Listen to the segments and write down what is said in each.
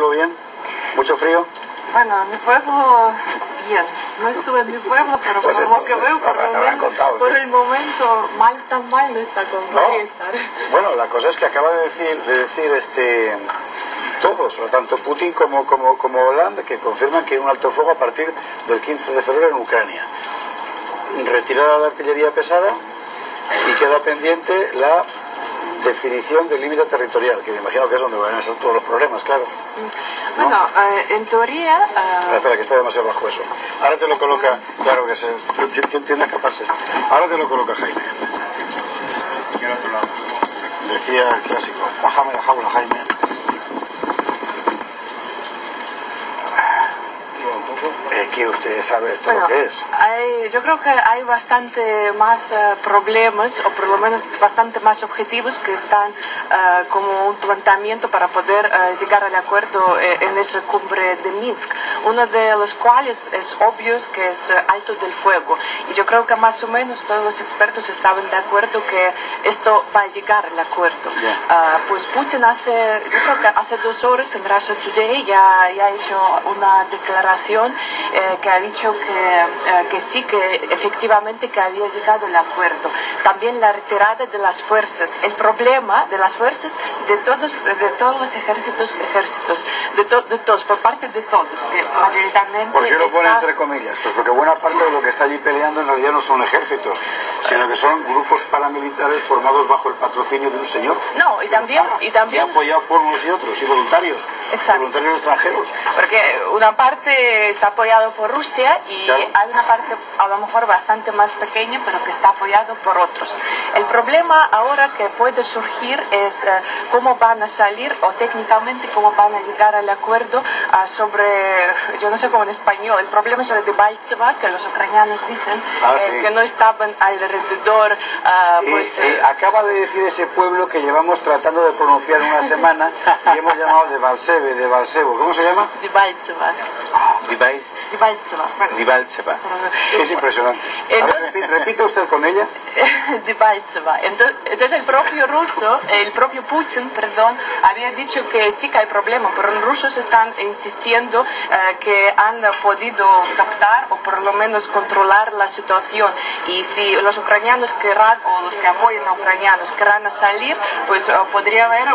¿Todo bien? ¿Mucho frío? Bueno, en mi pueblo, bien. No estuve en mi pueblo, pero Pues por lo que veo, por el momento, tan mal no está como podría estar. Bueno, la cosa es que acaba de decir todos, tanto Putin como Hollande, que confirman que hay un alto fuego a partir del 15 de febrero en Ucrania. Retirada de artillería pesada y queda pendiente la definición del límite territorial, que me imagino que es donde van a ser todos los problemas, claro. ¿No? Bueno, en teoría... Espera, que está demasiado bajo eso. Ahora te lo coloca, claro que se tiene que escaparse. Ahora te lo coloca Jaime. Decía el clásico, bájame la jaula, Jaime. ¿Qué usted sabe esto lo que es? Yo creo que hay bastante más problemas, o por lo menos bastante más objetivos que están como un planteamiento para poder llegar al acuerdo en esa cumbre de Minsk. Uno de los cuales es obvio que es alto del fuego. Y yo creo que más o menos todos los expertos estaban de acuerdo que esto va a llegar al acuerdo. Pues Putin yo creo que hace 2 horas en Russia Today ya ha hecho una declaración que ha dicho que sí, que efectivamente que había llegado el acuerdo. También la retirada de las fuerzas. El problema de las fuerzas de todos los ejércitos, de todos, por parte de todos, que mayoritariamente... ¿Por qué lo pone entre comillas? Pues porque buena parte de lo que está allí peleando en realidad no son ejércitos, sino que son grupos paramilitares formados bajo el patrocinio de un señor. No, y también... Y apoyado por unos y otros, y voluntarios. Exacto. Voluntarios extranjeros. Porque una parte está apoyado por Rusia y claro, hay una parte a lo mejor bastante más pequeña, pero que está apoyado por otros. El problema ahora que puede surgir es cómo van a salir, o técnicamente cómo van a llegar al acuerdo sobre, yo no sé cómo en español, el problema es el de Debaltseve, que los ucranianos dicen que no estaban alrededor. Acaba de decir ese pueblo que llevamos tratando de pronunciar una semana y hemos llamado Debaltsevo. ¿Cómo se llama? Debaltseve. Debaltseve. Es impresionante. Entonces, repite usted con ella. Debaltseve. Entonces el propio Putin, había dicho que sí que hay problema, pero los rusos están insistiendo que han podido captar o por lo menos controlar la situación, y si los ucranianos querrán, o los que apoyan a ucranianos querrán salir, pues podría haber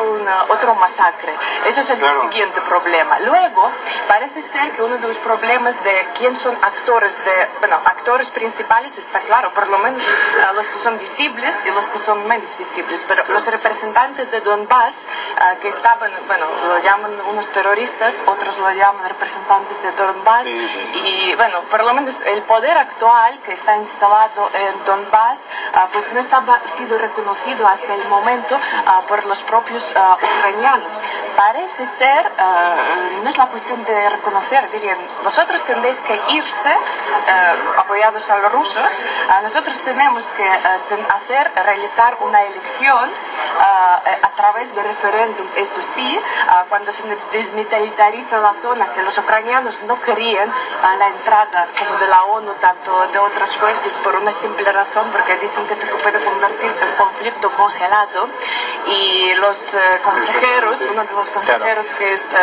otro masacre. Eso es el siguiente problema. Luego, parece ser que uno de los problemas de quién son actores principales está claro, por lo menos los que son visibles y los que son menos visibles, pero los representantes de Donbass, que estaban, lo llaman unos terroristas, otros lo llaman representantes de Donbass, y por lo menos el poder actual que está instalado en Donbass, pues no estaba sido reconocido hasta el momento por los propios ucranianos. Parece ser, no es la cuestión de reconocer, dirían, vosotros tendréis que irse apoyados a los rusos, nosotros tenemos que realizar una elección a través de referéndum, eso sí, cuando se desmilitariza la zona, que los ucranianos no querían la entrada como de la ONU, tanto de otras fuerzas, por una simple razón, porque dicen que se puede convertir en conflicto congelado, y los consejeros, uno de los consejeros que es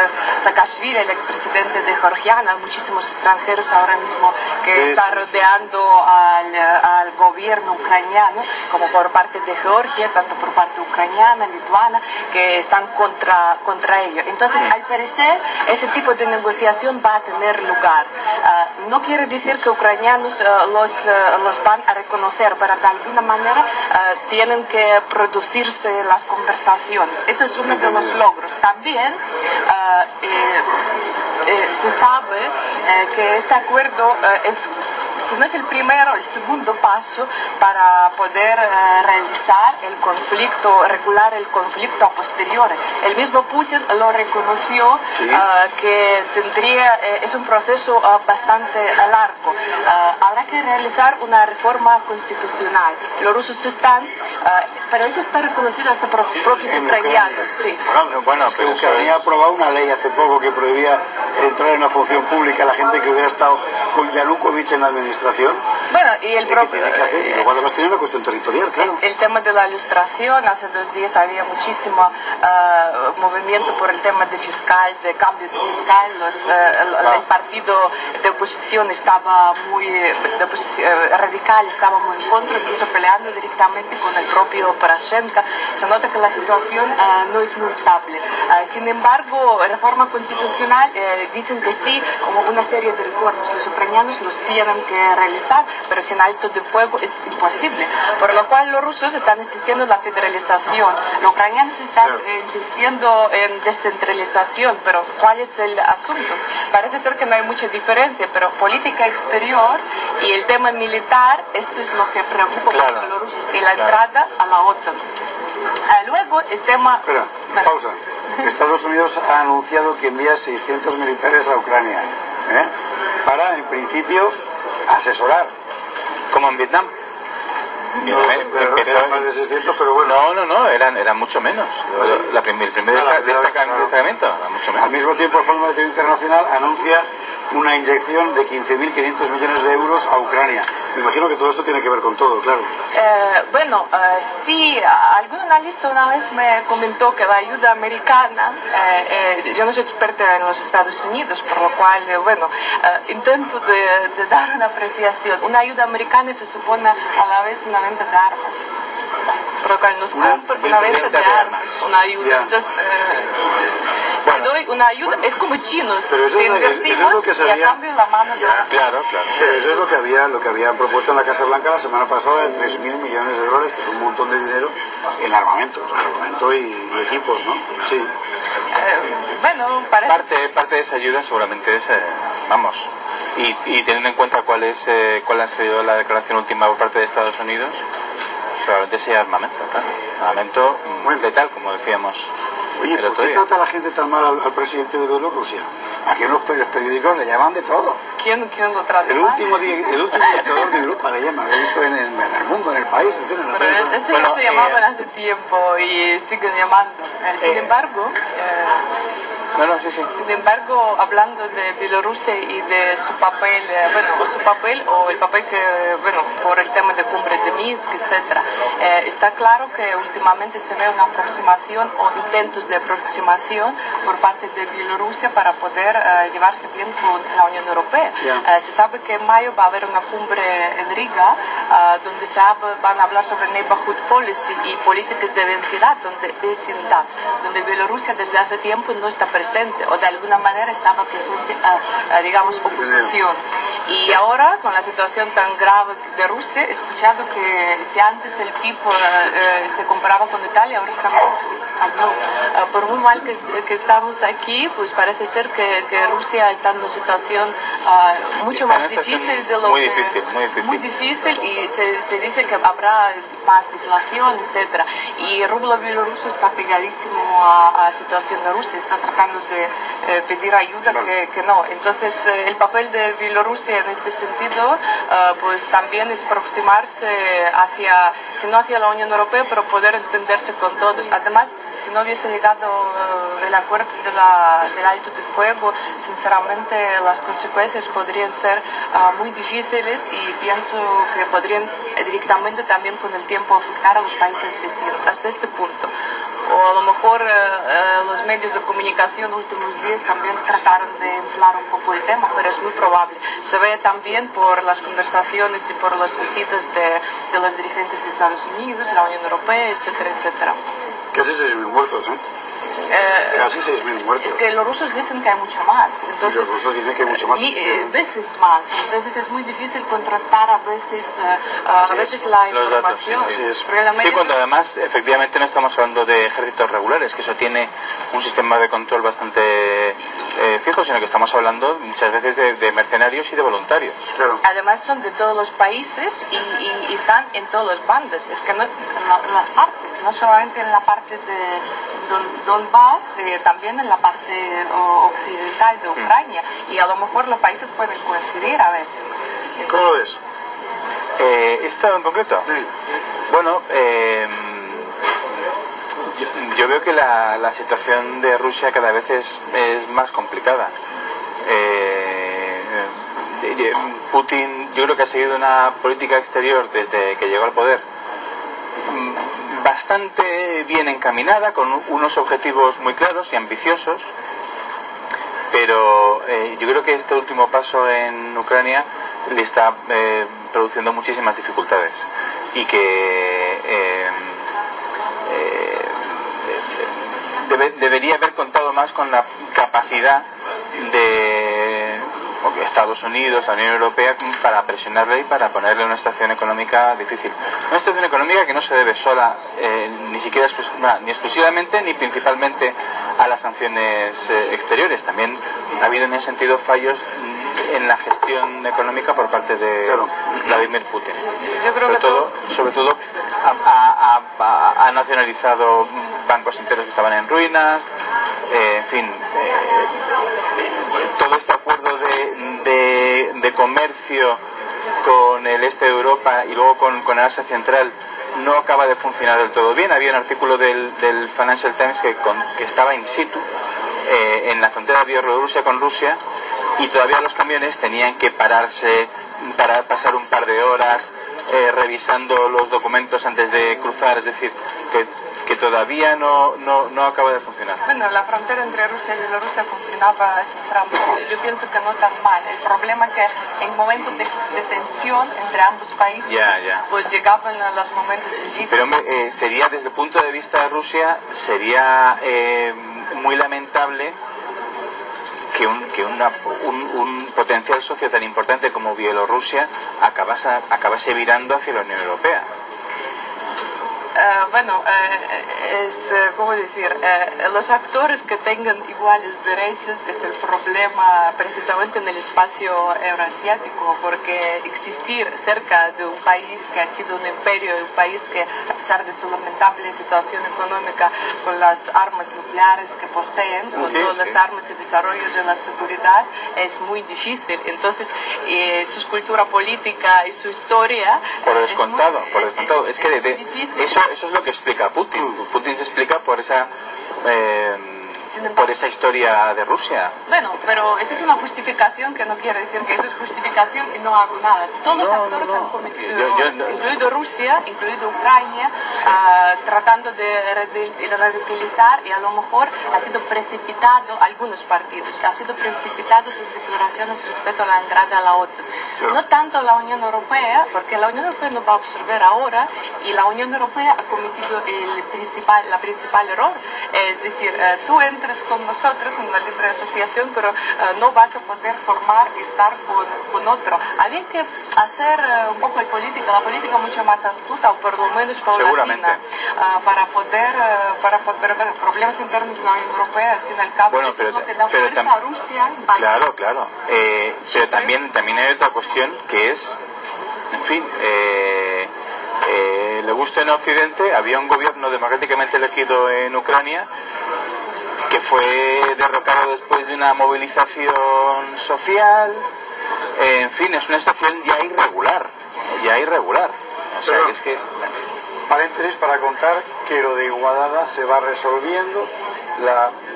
Saakashvili, el expresidente de Georgia, hay muchísimos extranjeros ahora mismo que está rodeando al gobierno ucraniano, como por parte de Georgia, tanto por parte ucraniana, lituana, que están contra ello. Entonces, al parecer, ese tipo de negociación va a tener lugar. No quiere decir que ucranianos los van a reconocer, pero de alguna manera tienen que producirse las conversaciones. Eso es uno de los logros. También se sabe que este acuerdo es, si no es el primero, el segundo paso para poder regular el conflicto a posteriori. El mismo Putin lo reconoció, que es un proceso bastante largo. Habrá que realizar una reforma constitucional. Los rusos pero eso está reconocido hasta por propios ucranianos. Sí. Bueno, pero se había aprobado una ley hace poco que prohibía entrar en una función pública a la gente que hubiera estado con Yanukovych en la administración. ilustración. Bueno, y el que tiene que hacer, y luego además tiene una cuestión territorial, claro. El tema de la ilustración, hace 2 días había muchísimo movimiento por el tema de fiscal, de cambio de fiscal. El partido de oposición estaba muy radical, estaba muy en contra, incluso peleando directamente con el propio Poroshenko. Se nota que la situación no es muy estable. Sin embargo, reforma constitucional, dicen que sí, como una serie de reformas. Los ucranianos los tienen que realizar, pero sin alto de fuego es imposible. Por lo cual los rusos están insistiendo en la federalización. Los ucranianos están insistiendo en descentralización, pero ¿cuál es el asunto? Parece ser que no hay mucha diferencia, pero política exterior y el tema militar, esto es lo que preocupa a los rusos, y la entrada a la OTAN. Luego el tema... Espera, pausa. Estados Unidos ha anunciado que envía 600 militares a Ucrania, para, en principio, asesorar. Como en Vietnam. No, eran más de 600, pero bueno. No, eran mucho menos. El primer destacamento, mucho menos. Al mismo tiempo, el Fondo Monetario Internacional anuncia una inyección de 15.500 millones de euros a Ucrania. Me imagino que todo esto tiene que ver con todo, claro. Sí, algún analista una vez me comentó que la ayuda americana, yo no soy experta en los Estados Unidos, por lo cual, intento de dar una apreciación. Una ayuda americana se supone a la vez una venta de armas. Por lo cual nos compra una venta de armas, una ayuda. Yeah. Entonces, te doy una ayuda, es como chinos, pero eso invertimos es lo que se había, y a cambio la mano de Claro. Pero eso es lo que habían propuesto en la Casa Blanca la semana pasada, de 3.000 millones de dólares, que es un montón de dinero en armamento y equipos, ¿no? Sí. Parece... Parte de esa ayuda seguramente es, y teniendo en cuenta cuál ha sido la declaración última por parte de Estados Unidos, probablemente sea armamento, claro. Armamento letal, como decíamos. Oye, ¿por qué trata la gente tan mal al presidente de Bielorrusia? Aquí en los periódicos le llaman de todo. ¿Quién lo trata el último dictador de Europa le llaman. Lo he visto en el mundo, en el país, en fin, en la prensa. Eso ya se llamaban hace tiempo y siguen llamando. Sin embargo... Sin embargo, hablando de Bielorrusia y de su papel, o el papel que, por el tema de cumbre de Minsk, etc., está claro que últimamente se ve una aproximación o intentos de aproximación por parte de Bielorrusia para poder llevarse bien con la Unión Europea. Se sabe que en mayo va a haber una cumbre en Riga donde van a hablar sobre neighborhood policy y políticas de vecindad, donde Bielorrusia desde hace tiempo no está presente, o de alguna manera estaba presente, oposición. Y ahora, con la situación tan grave de Rusia, he escuchado que si antes el PIB se comparaba con Italia, ahora estamos por muy mal que estamos aquí, pues parece ser que Rusia está en una situación mucho más difícil de lo muy que... difícil. Muy difícil, y se dice que habrá más deflación, etc. Y el rublo bielorruso está pegadísimo a la situación de Rusia, está tratando de pedir ayuda que no. Entonces, el papel de Bielorrusia en este sentido, pues también es aproximarse si no hacia la Unión Europea, pero poder entenderse con todos. Además, si no hubiese llegado el acuerdo del alto de fuego, sinceramente las consecuencias podrían ser muy difíciles, y pienso que podrían directamente también con el tiempo afectar a los países vecinos hasta este punto. O a lo mejor los medios de comunicación últimos días también trataron de inflar un poco el tema, pero es muy probable. Se ve también por las conversaciones y por las visitas de los dirigentes de Estados Unidos, la Unión Europea, etcétera, etcétera. Casi 6.000 muertos, casi 6.000 muertos. Es que los rusos dicen que hay mucho más. Entonces, los rusos dicen que hay mucho más. Veces más. Entonces es muy difícil contrastar a veces la información. Sí, cuando además efectivamente no estamos hablando de ejércitos regulares, que eso tiene un sistema de control bastante fijo, sino que estamos hablando muchas veces de mercenarios y de voluntarios. Claro. Además son de todos los países y están en todas las bandas. Es que no, las partes, no solamente en la parte de Donbass, también en la parte occidental de Ucrania, y a lo mejor los países pueden coincidir a veces. Entonces, ¿cómo lo ves? ¿Esto en concreto? Sí. Bueno, yo veo que la situación de Rusia cada vez es más complicada. Oye, Putin yo creo que ha seguido una política exterior desde que llegó al poder bastante bien encaminada, con unos objetivos muy claros y ambiciosos, pero yo creo que este último paso en Ucrania le está produciendo muchísimas dificultades y que debería haber contado más con la capacidad de Estados Unidos, la Unión Europea, para presionarle y para ponerle una situación económica difícil. Una situación económica que no se debe sola, ni siquiera ni exclusivamente ni principalmente a las sanciones exteriores. También ha habido en ese sentido fallos en la gestión económica por parte de Vladimir Putin. Yo creo sobre todo ha nacionalizado bancos enteros que estaban en ruinas, en fin, todo este acuerdo de comercio con el este de Europa y luego con el Asia Central no acaba de funcionar del todo bien. Había un artículo del Financial Times que estaba in situ en la frontera de Bielorrusia con Rusia, y todavía los camiones tenían que pararse para pasar un par de horas revisando los documentos antes de cruzar, es decir, que todavía no acaba de funcionar. Bueno, la frontera entre Rusia y Bielorrusia funcionaba sinceramente, yo pienso que no tan mal. El problema es que en momentos de tensión entre ambos países, pues llegaban los momentos difíciles. Pero sería, desde el punto de vista de Rusia, sería muy lamentable que un potencial socio tan importante como Bielorrusia acabase virando hacia la Unión Europea. ¿Cómo decir? Los actores que tengan iguales derechos es el problema precisamente en el espacio euroasiático, porque existir cerca de un país que ha sido un imperio, un país que, a pesar de su lamentable situación económica, con las armas nucleares que poseen, con todas las armas y desarrollo de la seguridad, es muy difícil. Entonces, su cultura política y su historia... Por descontado. Es que eso es lo que explica Putin. Putin se explica por esa historia de Rusia. Bueno, pero esa es una justificación que no quiere decir que eso es justificación y no hago nada. Todos los actores han cometido errores, incluido Rusia, incluido Ucrania, tratando de radicalizar, y a lo mejor ha sido precipitado algunos partidos, ha sido precipitado sus declaraciones respecto a la entrada a la OTAN. No tanto la Unión Europea, porque la Unión Europea no va a observar ahora, y la Unión Europea ha cometido la principal error, es decir, tú entres con nosotros en la libre asociación, pero no vas a poder formar y estar con otro. Había que hacer un poco la política mucho más astuta, o por lo menos paulatina, para poder problemas internos de la Unión Europea, al fin y al cabo, eso es lo que da fuerza a Rusia. Claro. Pero también hay otra cuestión que es, en fin, le gusta en Occidente, había un gobierno democráticamente elegido en Ucrania que fue derrocado después de una movilización social. En fin, es una situación ya irregular. O sea, pero, es que... Paréntesis para contar que lo de Igualada se va resolviendo,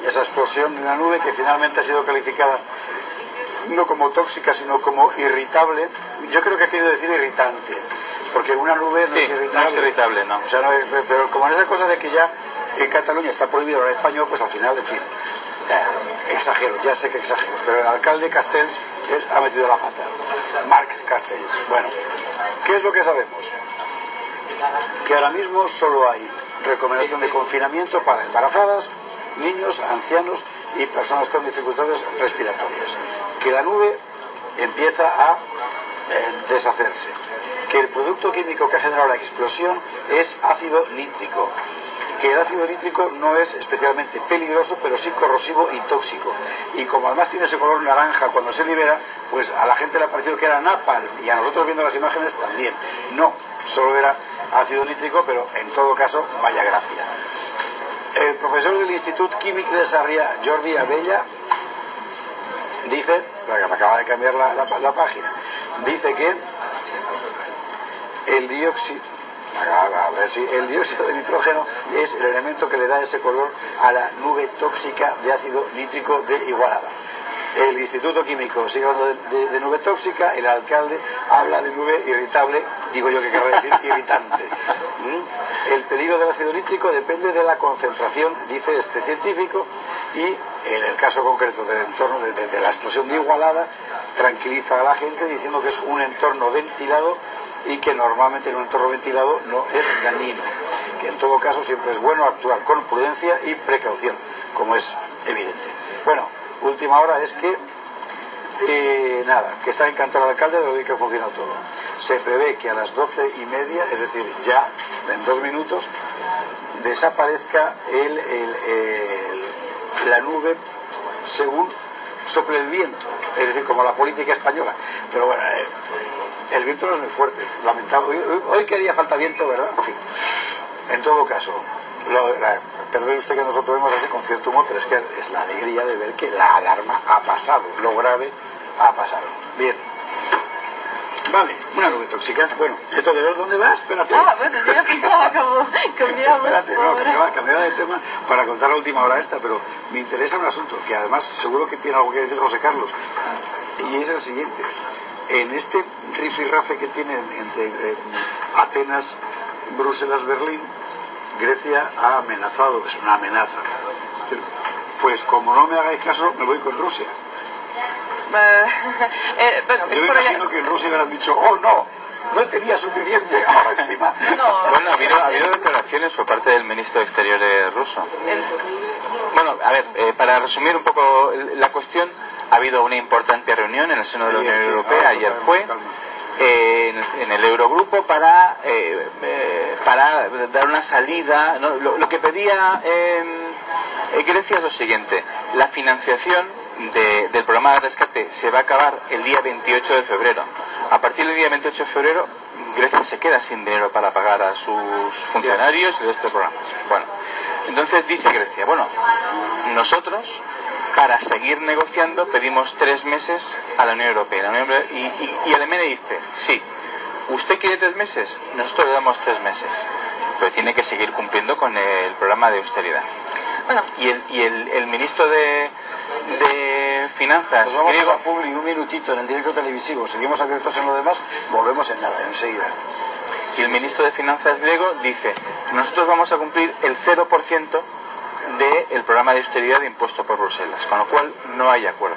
esa explosión de una nube que finalmente ha sido calificada no como tóxica, sino como irritable. Yo creo que ha querido decir irritante, porque una nube no es irritable. No es irritable, no. O sea, pero como en esa cosa de que ya en Cataluña está prohibido el español, pues al final, en fin, exagero, ya sé que exagero, pero el alcalde Castells ha metido la pata. Marc Castells. Bueno, ¿qué es lo que sabemos? Que ahora mismo solo hay recomendación de confinamiento para embarazadas, niños, ancianos y personas con dificultades respiratorias. Que la nube empieza a deshacerse. Que el producto químico que ha generado la explosión es ácido nítrico. Que el ácido nítrico no es especialmente peligroso, pero sí corrosivo y tóxico. Y como además tiene ese color naranja cuando se libera, pues a la gente le ha parecido que era napalm, y a nosotros viendo las imágenes también. No, solo era ácido nítrico, pero en todo caso, vaya gracia. El profesor del Institut Químic de Sarrià, Jordi Abella, dice, me acaba de cambiar la página, dice que el dióxido de nitrógeno es el elemento que le da ese color a la nube tóxica de ácido nítrico de Igualada. El Instituto Químico sigue hablando de nube tóxica, el alcalde habla de nube irritable, digo yo que querrá decir irritante. El peligro del ácido nítrico depende de la concentración, dice este científico, y en el caso concreto del entorno de la explosión de Igualada, tranquiliza a la gente diciendo que es un entorno ventilado y que normalmente en un entorno ventilado no es dañino, que en todo caso siempre es bueno actuar con prudencia y precaución, como es evidente. Bueno, última hora es que nada, que está encantado el alcalde de lo bien que ha funcionado todo. Se prevé que a las 12:30, es decir, ya en 2 minutos, desaparezca la nube según sople el viento, es decir, como la política española. Pero bueno, el viento no es muy fuerte, lamentable. Hoy que haría falta viento, ¿verdad? En fin, en todo caso, perdone usted que nosotros vemos así con cierto humor, pero es que es la alegría de ver que la alarma ha pasado, lo grave ha pasado. Bien. Vale, una nube tóxica. Bueno, entonces, ¿dónde vas? Espérate. Bueno, yo ya pensaba como cambiamos. Espérate, no, cambiaba de tema para contar la última hora esta, pero me interesa un asunto que además seguro que tiene algo que decir José Carlos, y es el siguiente. En este rifirrafe que tienen entre Atenas, Bruselas, Berlín, Grecia ha amenazado, es una amenaza. Pues como no me hagáis caso, me voy con Rusia. Bueno, yo me imagino que en Rusia hubieran dicho, oh no tenía suficiente, ahora encima. Bueno, ha habido declaraciones por parte del ministro de Exteriores ruso. Bueno, a ver, para resumir un poco la cuestión, ha habido una importante reunión en el seno de la Unión Europea, ayer fue, en el Eurogrupo para dar una salida, ¿no? Lo que pedía Grecia es lo siguiente: la financiación del programa de rescate se va a acabar el día 28 de febrero. A partir del día 28 de febrero, Grecia se queda sin dinero para pagar a sus funcionarios y de estos programas. Bueno, entonces dice Grecia, bueno, nosotros, para seguir negociando, pedimos 3 meses a la Unión Europea. Y Alemania dice, sí, ¿usted quiere 3 meses? Nosotros le damos 3 meses, pero tiene que seguir cumpliendo con el programa de austeridad. Bueno. Y el ministro de Finanzas pues vamos griego, a Publi un minutito en el directo televisivo, seguimos abiertos en lo demás, volvemos en nada, enseguida. Y el ministro de Finanzas griego dice, nosotros vamos a cumplir el 0% del programa de austeridad de impuesto por Bruselas, con lo cual no hay acuerdo.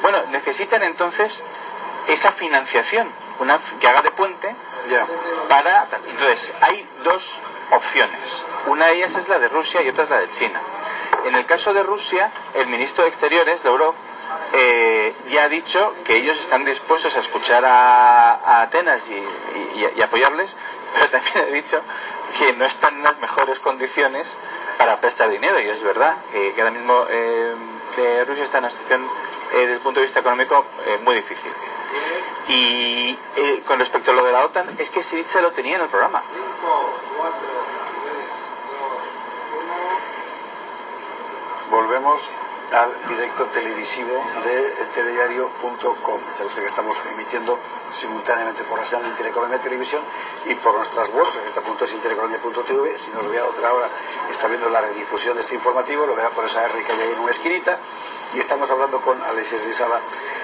Bueno, necesitan entonces esa financiación, que haga de puente para... Entonces, hay 2 opciones. Una de ellas es la de Rusia y otra es la de China. En el caso de Rusia, el ministro de Exteriores, Lavrov, ya ha dicho que ellos están dispuestos a escuchar a Atenas y apoyarles, pero también ha dicho que no están en las mejores condiciones para prestar dinero, y es verdad que ahora mismo Rusia está en una situación desde el punto de vista económico muy difícil. Y con respecto a lo de la OTAN, es que Syriza lo tenía en el programa. Volvemos al directo televisivo de telediario.com. Ya usted que estamos emitiendo simultáneamente por la señal de Intereconomía Televisión y por nuestras webs, intereconomía.tv. Si nos ve a otra hora, está viendo la redifusión de este informativo, lo verá por esa R que hay ahí en una esquinita. Y estamos hablando con Alexis Lizaba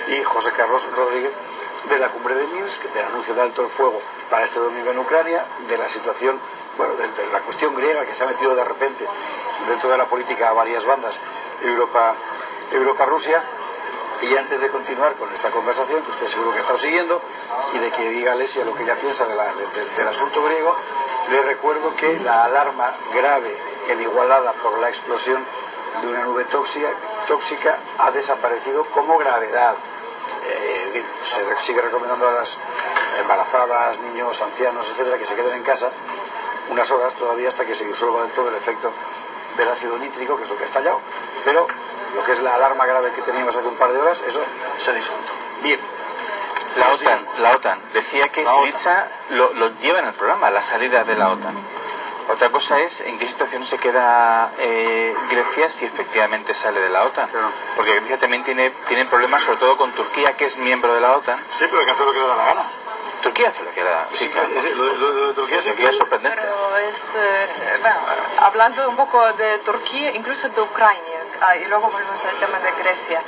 y José Carlos Rodríguez de la cumbre de Minsk, del anuncio de alto el fuego para este domingo en Ucrania, de la situación, bueno, de la cuestión griega que se ha metido de repente dentro de la política a varias bandas, Europa-Rusia. Y antes de continuar con esta conversación, que usted seguro que ha estado siguiendo, y de que diga Alesia lo que ella piensa del asunto griego, le recuerdo que la alarma grave en Igualada por la explosión de una nube tóxica ha desaparecido como gravedad. Se sigue recomendando a las embarazadas, niños, ancianos, etcétera, que se queden en casa unas horas todavía hasta que se disuelva del todo el efecto del ácido nítrico, que es lo que ha estallado, pero lo que es la alarma grave que teníamos hace un par de horas, eso se ha disuelto. Bien. La OTAN decía que Syriza lo lleva en el programa, la salida de la OTAN. Otra cosa es en qué situación se queda Grecia si efectivamente sale de la OTAN. Claro. Porque Grecia también tiene problemas, sobre todo con Turquía, que es miembro de la OTAN. Sí, pero hay que hacer lo que le da la gana. Turquía hace lo que le da. Sí, claro. Lo de Turquía es sorprendente. Pero es, bueno, hablando un poco de Turquía, incluso de Ucrania, y luego volvemos al tema de Grecia.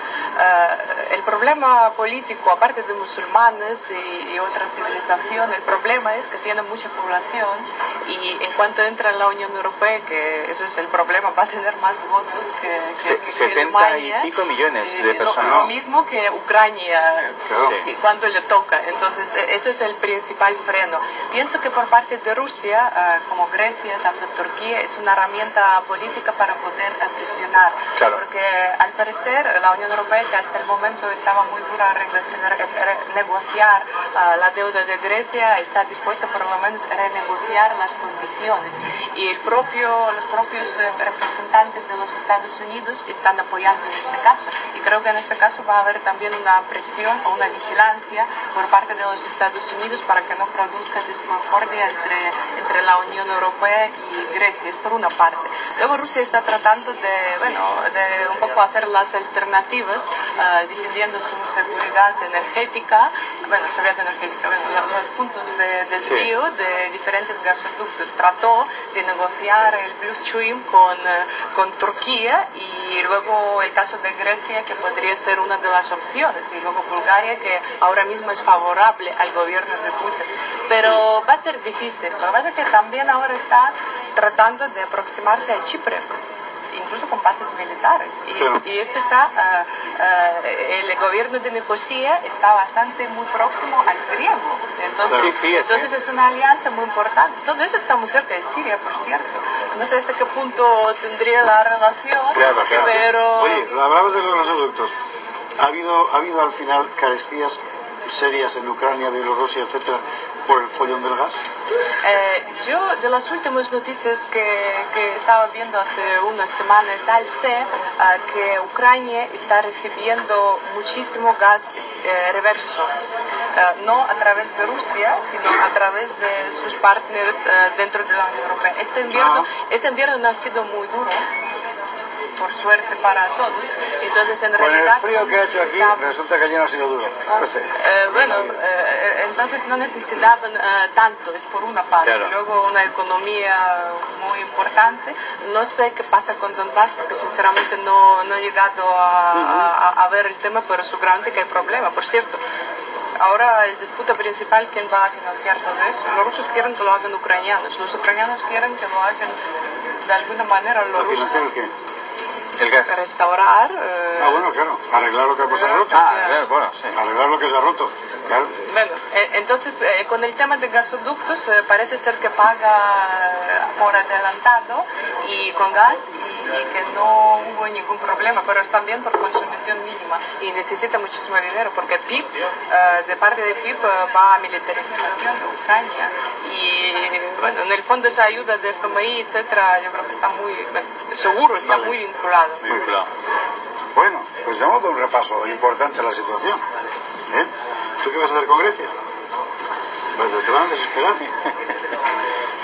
el problema político, aparte de musulmanes y otras civilizaciones, el problema es que tiene mucha población y en cuanto entra en la Unión Europea, que eso es el problema, va a tener más votos que 70 Alemania, y pico millones de personas. Lo mismo que Ucrania, Claro. sí, cuando le toca. Entonces, eso es el principal freno. Pienso que por parte de Rusia, como Grecia, tanto Turquía, es una herramienta política para poder presionar. Claro. Porque al parecer la Unión Europea, que hasta el momento estaba muy dura a negociar la deuda de Grecia, está dispuesta por lo menos a renegociar las condiciones. Y los propios representantes de los Estados Unidos están apoyando en este caso. Y creo que en este caso va a haber también una presión o una vigilancia por parte de los Estados Unidos para que no produzca discordia entre la Unión Europea y Grecia. Es por una parte. Luego Rusia está tratando de un poco hacer las alternativas, defendiendo su seguridad energética, los puntos de desvío de diferentes gasoductos. Trató de negociar el Blue Stream con Turquía y luego el caso de Grecia, que podría ser una de las opciones, y luego Bulgaria, que ahora mismo es favorable al gobierno de Putin. Pero va a ser difícil. Lo que pasa es que también ahora está tratando de aproximarse a Chipre, incluso con bases militares. Y esto está, el gobierno de Nicosia está bastante muy próximo al griego. Entonces es una alianza muy importante. Todo eso está muy cerca de Siria, por cierto. No sé hasta qué punto tendría la relación, pero... Oye, hablamos de los gasoductos. ¿Ha habido al final carestías serias en Ucrania, Bielorrusia, etcétera, por el follón del gas? Yo, de las últimas noticias que estaba viendo hace unas semanas y tal, sé que Ucrania está recibiendo muchísimo gas reverso, no a través de Rusia, sino a través de sus partners dentro de la Unión Europea. Este invierno no ha sido muy duro, por suerte para todos. Entonces, en realidad, con el frío que ha hecho aquí, resulta que allí no ha sido duro. Entonces no necesitaban tanto, es por una parte. Claro. Luego una economía muy importante. No sé qué pasa con Donbass, porque sinceramente no he llegado a ver el tema, pero seguramente que hay problema. Por cierto, ahora el disputa principal, ¿quién va a financiar todo eso? Los rusos quieren que lo hagan ucranianos, los ucranianos quieren que lo hagan de alguna manera los rusos. ¿Financiar el qué? El gas. Restaurar. Bueno, claro. Arreglar lo que se ha roto. Claro, bueno, sí. Arreglar lo que se ha roto. Claro. Bueno, entonces con el tema de gasoductos parece ser que paga por adelantado y con gas y que no hubo ningún problema, pero es también por consumición mínima y necesita muchísimo dinero porque PIB, de parte de PIB va a militarización de Ucrania y bueno, en el fondo esa ayuda de FMI, etcétera, yo creo que está seguro está muy vinculado. Muy claro. Bueno, pues hemos dado un repaso importante a la situación. ¿Tú qué vas a hacer con Grecia? Pues te van a desesperar.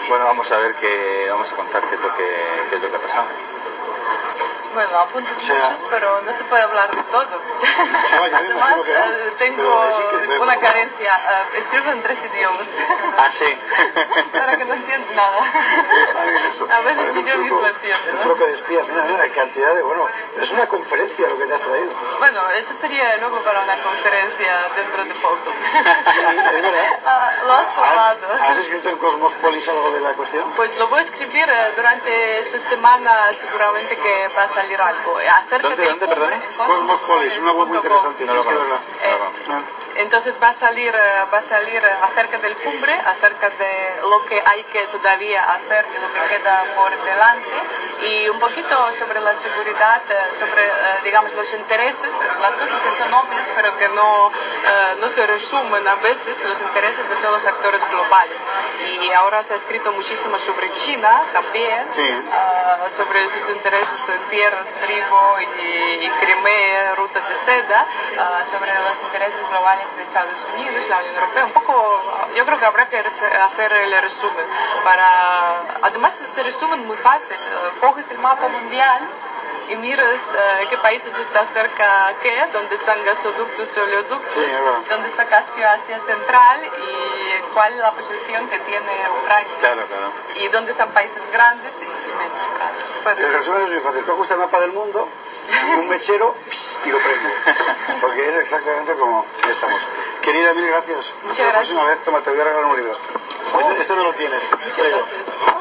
Bueno, vamos a contar qué es lo que ha pasado. Bueno, apuntes muchos, pero no se puede hablar de todo. Además, tengo una carencia. Escribo en 3 idiomas. Sí. Para que no entiendo nada. Está bien eso. A veces ni yo mismo entiendo, Un ¿no? truco de espía. Mira, la cantidad de... Bueno, es una conferencia lo que te has traído. Bueno, eso sería luego para una conferencia dentro de poco. Sí, es verdad. Lo has probado. ¿Has escrito en Cosmospolis algo de la cuestión? Pues lo voy a escribir durante esta semana, seguramente que va a salir algo. ¿Dónde, perdón? Cosmospolis, una web muy interesante. No lo tienes que conozco. verla. Entonces va a salir acerca del cumbre, acerca de lo que hay que todavía hacer y lo que queda por delante y un poquito sobre la seguridad, sobre digamos los intereses, las cosas que son obvias pero que no se resumen a veces, los intereses de todos los actores globales. Y ahora se ha escrito muchísimo sobre China también, sobre sus intereses en tierras, trigo y Crimea, ruta de seda, sobre los intereses globales de Estados Unidos, la Unión Europea. Un poco, yo creo que habrá que hacer el resumen. Además, ese resumen muy fácil. Coges el mapa mundial y miras qué países están cerca a qué, dónde están gasoductos y oleoductos, dónde está Caspio Asia Central y cuál es la posición que tiene Ucrania. Claro. Y dónde están países grandes y menos grandes. El resumen es muy fácil. Coge usted el mapa del mundo un mechero y lo prendo. Porque es exactamente como estamos. Querida, mil gracias. Muchas La gracias. próxima vez, toma, te voy a regalar un libro. Este no lo tienes. Muchas gracias.